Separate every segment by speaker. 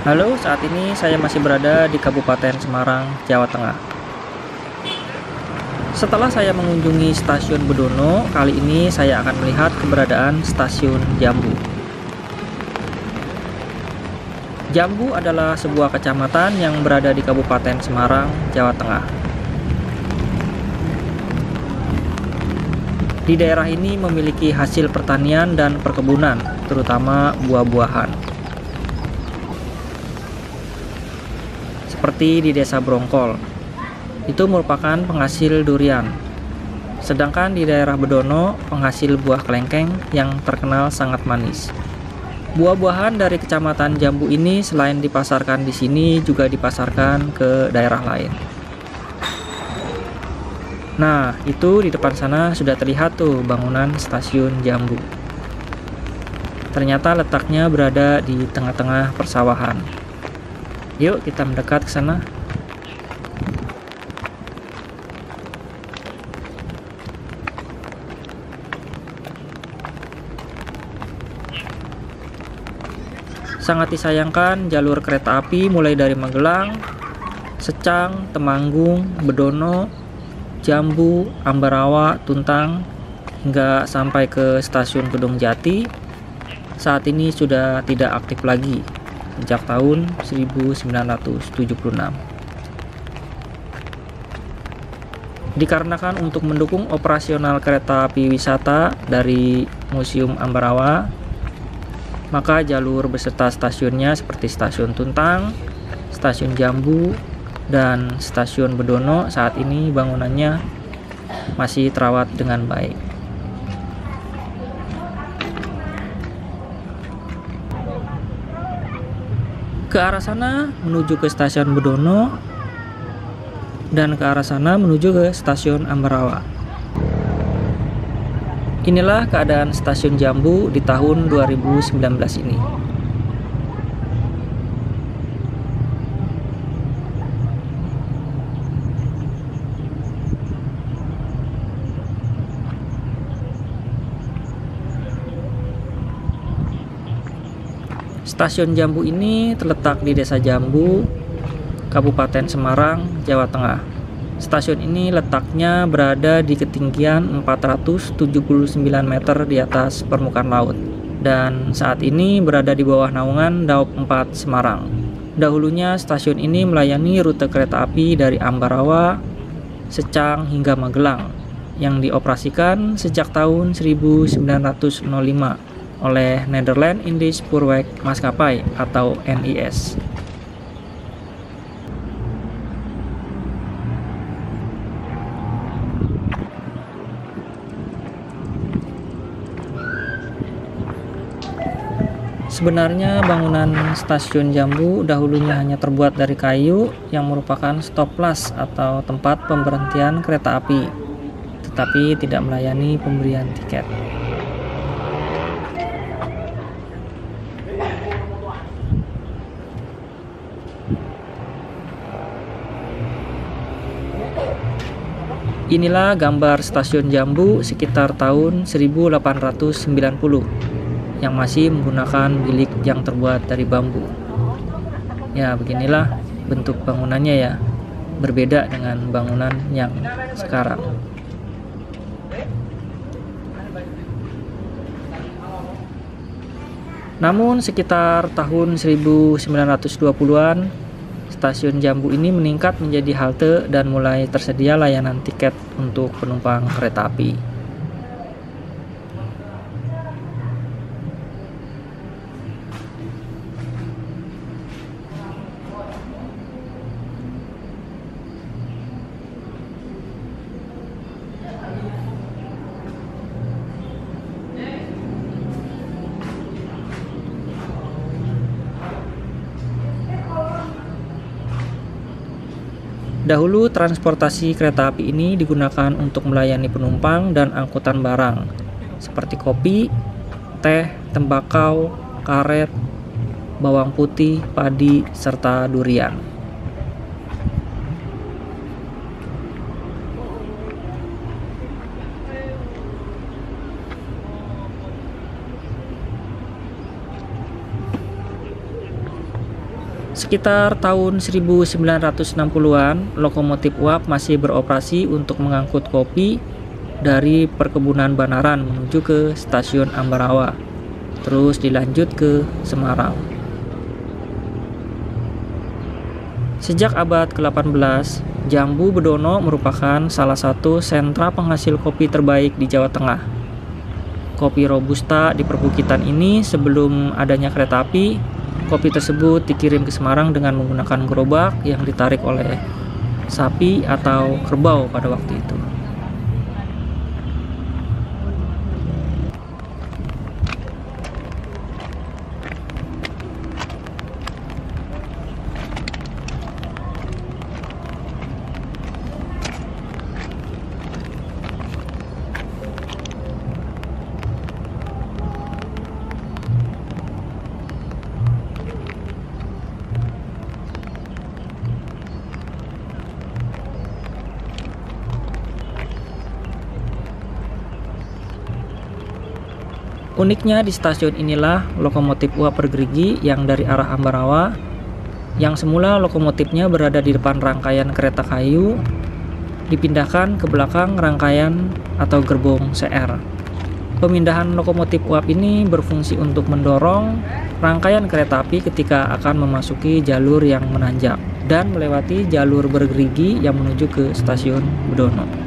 Speaker 1: Halo, saat ini saya masih berada di Kabupaten Semarang, Jawa Tengah. Setelah saya mengunjungi stasiun Bedono, kali ini saya akan melihat keberadaan stasiun Jambu. Jambu adalah sebuah kecamatan yang berada di Kabupaten Semarang, Jawa Tengah. Di daerah ini memiliki hasil pertanian dan perkebunan, terutama buah-buahan. Seperti di Desa Brongkol, itu merupakan penghasil durian. Sedangkan di daerah Bedono, penghasil buah kelengkeng yang terkenal sangat manis. Buah-buahan dari Kecamatan Jambu ini selain dipasarkan di sini, juga dipasarkan ke daerah lain. Nah, itu di depan sana sudah terlihat tuh bangunan stasiun Jambu. Ternyata letaknya berada di tengah-tengah persawahan. Yuk kita mendekat ke sana. Sangat disayangkan jalur kereta api mulai dari Magelang, Secang, Temanggung, Bedono, Jambu, Ambarawa, Tuntang, hingga sampai ke stasiun Kedung Jati saat ini sudah tidak aktif lagi sejak tahun 1976. Dikarenakan untuk mendukung operasional kereta api wisata dari Museum Ambarawa, maka jalur beserta stasiunnya seperti stasiun Tuntang, stasiun Jambu, dan stasiun Bedono saat ini bangunannya masih terawat dengan baik. Ke arah sana menuju ke stasiun Bedono dan ke arah sana menuju ke stasiun Ambarawa. Inilah keadaan stasiun Jambu di tahun 2019 ini. Stasiun Jambu ini terletak di Desa Jambu, Kabupaten Semarang, Jawa Tengah. Stasiun ini letaknya berada di ketinggian 479 meter di atas permukaan laut, dan saat ini berada di bawah naungan Daop 4 Semarang. Dahulunya stasiun ini melayani rute kereta api dari Ambarawa, Secang hingga Magelang, yang dioperasikan sejak tahun 1905 oleh Nederland Indisch Spoorweg Maskapai atau NIS. Sebenarnya bangunan stasiun Jambu dahulunya hanya terbuat dari kayu yang merupakan stoplas atau tempat pemberhentian kereta api, tetapi tidak melayani pemberian tiket. Inilah gambar stasiun Jambu sekitar tahun 1890 yang masih menggunakan bilik yang terbuat dari bambu. Ya, beginilah bentuk bangunannya ya, berbeda dengan bangunan yang sekarang. Namun sekitar tahun 1920-an, stasiun Jambu ini meningkat menjadi halte dan mulai tersedia layanan tiket untuk penumpang kereta api. Dahulu transportasi kereta api ini digunakan untuk melayani penumpang dan angkutan barang seperti kopi, teh, tembakau, karet, bawang putih, padi, serta durian. Sekitar tahun 1960-an, lokomotif uap masih beroperasi untuk mengangkut kopi dari perkebunan Banaran menuju ke stasiun Ambarawa, terus dilanjut ke Semarang. Sejak abad ke-18, Jambu Bedono merupakan salah satu sentra penghasil kopi terbaik di Jawa Tengah. Kopi Robusta di perbukitan ini sebelum adanya kereta api, kopi tersebut dikirim ke Semarang dengan menggunakan gerobak yang ditarik oleh sapi atau kerbau pada waktu itu. Uniknya di stasiun inilah lokomotif uap bergerigi yang dari arah Ambarawa, yang semula lokomotifnya berada di depan rangkaian kereta kayu, dipindahkan ke belakang rangkaian atau gerbong CR. Pemindahan lokomotif uap ini berfungsi untuk mendorong rangkaian kereta api ketika akan memasuki jalur yang menanjak dan melewati jalur bergerigi yang menuju ke stasiun Bedono.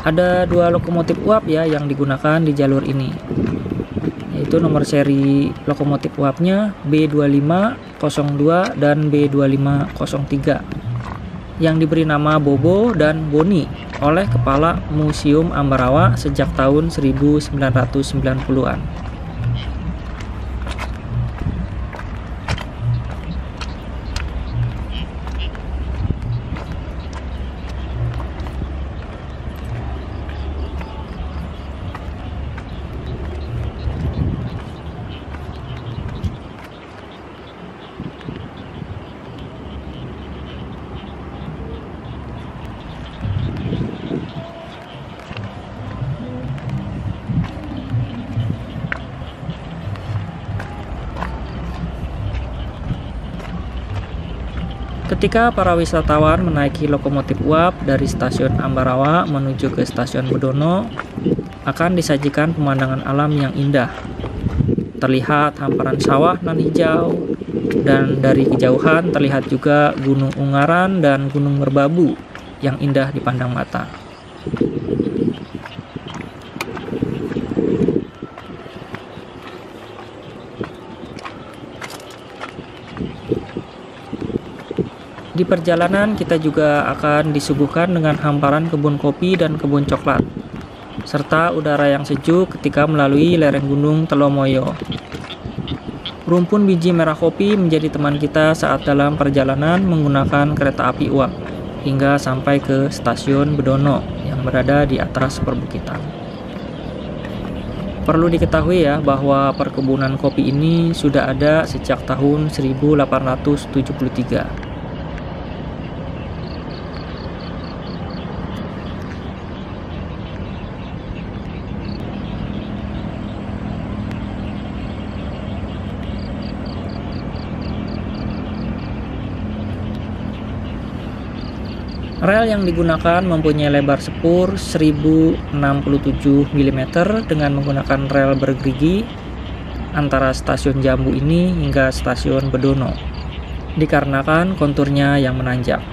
Speaker 1: Ada dua lokomotif uap ya yang digunakan di jalur ini, yaitu nomor seri lokomotif uapnya B2502 dan B2503 yang diberi nama Bobo dan Boni oleh Kepala Museum Ambarawa sejak tahun 1990-an. Ketika para wisatawan menaiki lokomotif uap dari stasiun Ambarawa menuju ke stasiun Bedono, akan disajikan pemandangan alam yang indah. Terlihat hamparan sawah nan hijau, dan dari kejauhan terlihat juga Gunung Ungaran dan Gunung Merbabu yang indah dipandang mata. Di perjalanan kita juga akan disuguhkan dengan hamparan kebun kopi dan kebun coklat, serta udara yang sejuk ketika melalui lereng gunung Telomoyo. Rumpun biji merah kopi menjadi teman kita saat dalam perjalanan menggunakan kereta api uap, hingga sampai ke stasiun Bedono yang berada di atas perbukitan. Perlu diketahui ya bahwa perkebunan kopi ini sudah ada sejak tahun 1873. Rel yang digunakan mempunyai lebar sepur 1067 mm dengan menggunakan rel bergerigi antara stasiun Jambu ini hingga stasiun Bedono, dikarenakan konturnya yang menanjak.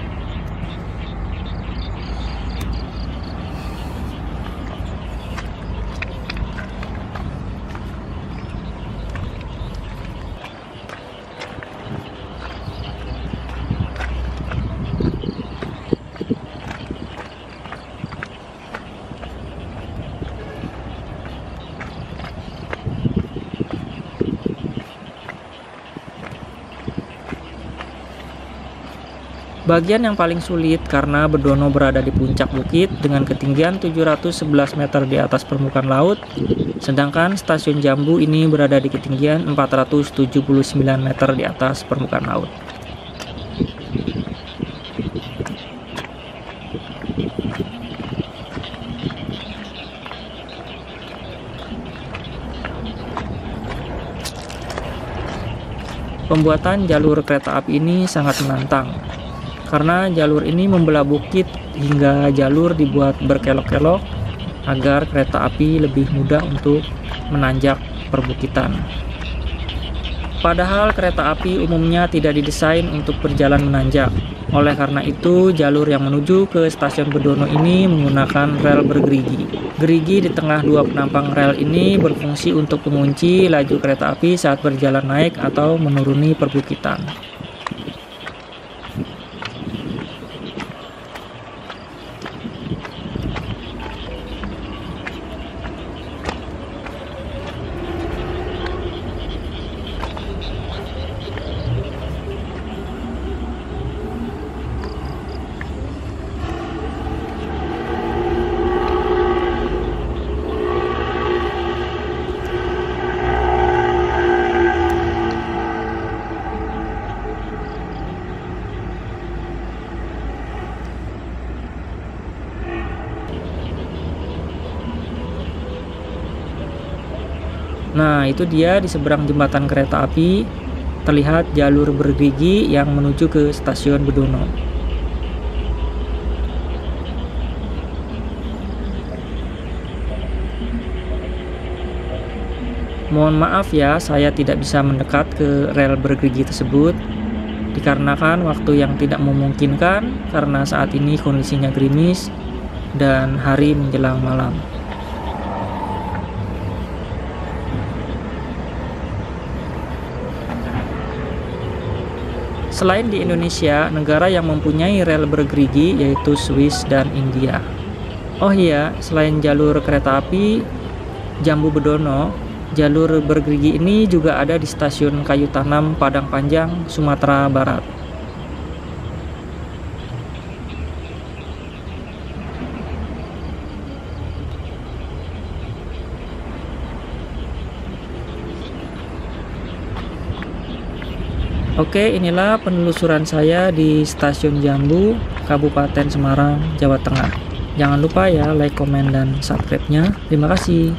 Speaker 1: Bagian yang paling sulit karena Bedono berada di puncak bukit dengan ketinggian 711 meter di atas permukaan laut, sedangkan stasiun Jambu ini berada di ketinggian 479 meter di atas permukaan laut. Pembuatan jalur kereta api ini sangat menantang, karena jalur ini membelah bukit hingga jalur dibuat berkelok-kelok agar kereta api lebih mudah untuk menanjak perbukitan. Padahal kereta api umumnya tidak didesain untuk berjalan menanjak. Oleh karena itu, jalur yang menuju ke stasiun Bedono ini menggunakan rel bergerigi. Gerigi di tengah dua penampang rel ini berfungsi untuk mengunci laju kereta api saat berjalan naik atau menuruni perbukitan. Nah, itu dia di seberang jembatan kereta api terlihat jalur bergerigi yang menuju ke stasiun Bedono. Mohon maaf ya, saya tidak bisa mendekat ke rel bergerigi tersebut dikarenakan waktu yang tidak memungkinkan karena saat ini kondisinya gerimis dan hari menjelang malam. Selain di Indonesia, negara yang mempunyai rel bergerigi yaitu Swiss dan India. Oh iya, selain jalur kereta api Jambu Bedono, jalur bergerigi ini juga ada di stasiun Kayu Tanam, Padang Panjang, Sumatera Barat. Oke, inilah penelusuran saya di Stasiun Jambu, Kabupaten Semarang, Jawa Tengah. Jangan lupa ya like, komen, dan subscribe-nya. Terima kasih.